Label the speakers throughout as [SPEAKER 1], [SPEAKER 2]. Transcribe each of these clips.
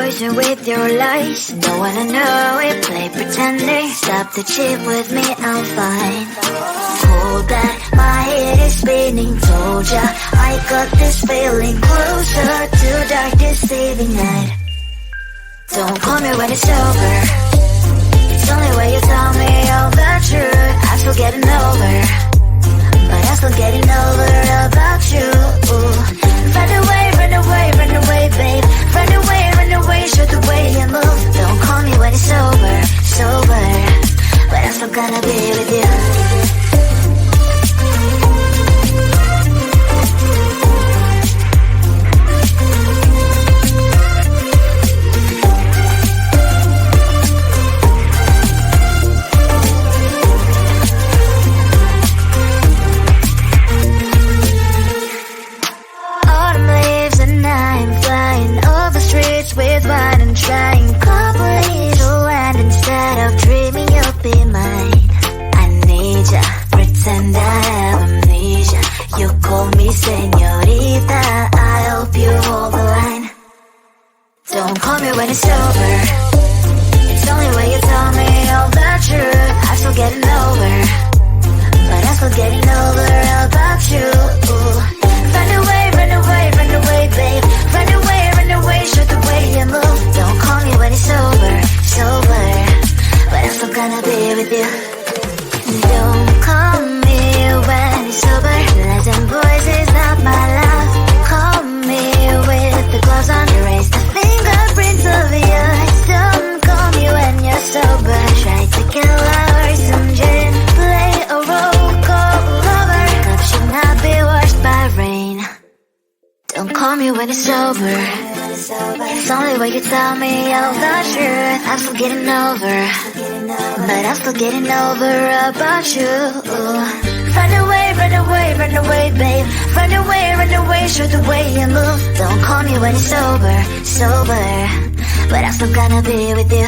[SPEAKER 1] poison with your lies. Don't wanna know it, play pretending. Stop the cheat with me, I'm fine. Hold that, my head is spinning. Told ya, I got this feeling. Closer to dark deceiving night. Don't call me when it's over. It's only when you tell me all the truth. I'm still getting over, but I'm still getting over about you. Run away, run away, run away, babe. Run away, show the way you move. Don't call me when it's over, sober, but I'm still gonna be with you. With wine and trying coffee to land instead of dreaming you'll be mine. I need ya, pretend I have amnesia. You call me señorita, I hope you hold the line. Don't call me when it's over. It's only when you tell me all the truth. I'm still getting over, but I'm still getting over about you. Run away, run away, run away, babe. Run away, show the way you move. Don't call me when it's over, sober, but I'm still gonna be with you. Don't call me when it's over. Lies and voices not my love. Call me with the gloves on. Erase the fingerprints of yours. Don't call me when you're sober. Try to kill hours, some gin. Play a role, call lover. Love should not be washed by rain. Don't call me when it's over. It's only when you tell me all the truth. I'm still getting over, but I'm still getting over about you. Run away, run away, run away, babe. Run away, show the way you move. Don't call me when it's over, sober, but I'm still gonna be with you.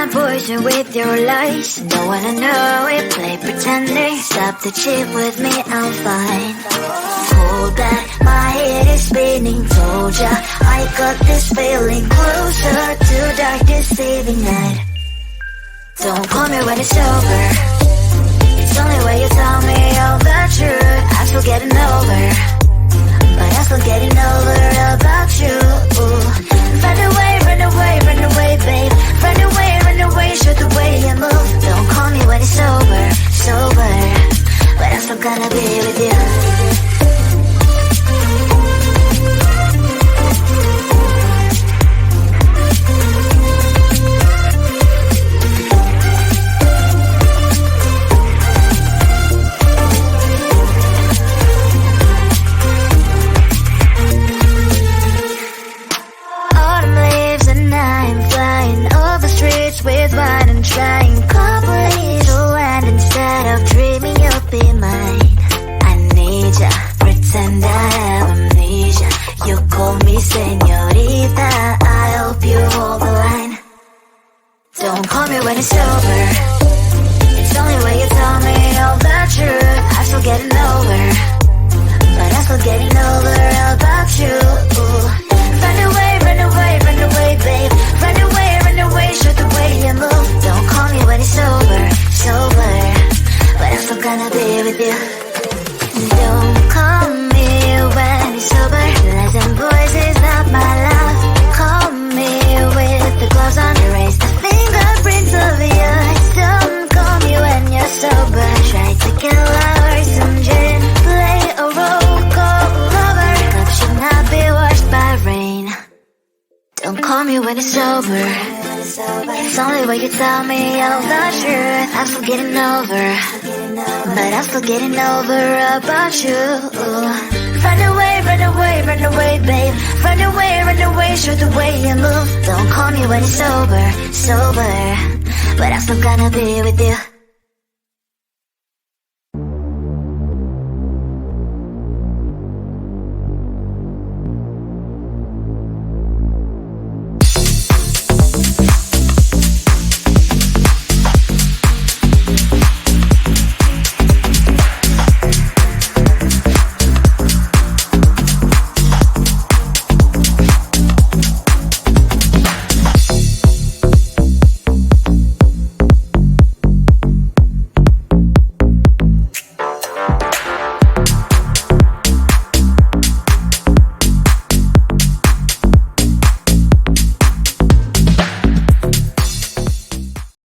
[SPEAKER 1] my poison with your lies. Don't wanna know it, play pretending. Stop the cheat with me, I'm fine. Hold back, my head is spinning. Told ya, I got this feeling. Closer to dark, deceiving night. Don't call me when it's over. It's only when you tell me all the truth. I'm still getting over, but I'm still getting over about you. Run away, run away, run away, babe. Run away, show the way you move. Don't call me when it's over, sober, but I'm still gonna be with you. With wine and trying complete land instead of dreaming you'll be mine. I need ya, pretend I have amnesia. You call me señorita, I hope you hold the line. Don't call me when it's over. It's only when you tell me all the truth. I'm still getting over, but I'm still getting over about you. Run away, run away, run away, babe. Run away, show the way you move. Don't call me when it's over, sober, but I'm still gonna be with you. Don't call me when it's over. Lies and voices not my love. Call me with the gloves on. Erase the fingerprints of yours. Don't call me when you're sober. Try to kill hours, some gin, play a role, go lover. Love should not be washed by rain. Don't call me when it's over. It's only when you tell me all the truth. I'm still getting over, but I'm still getting over about you. Run away, run away, run away, babe. Run away, show the way you move. Don't call me when it's over, sober, but I'm still gonna be with you.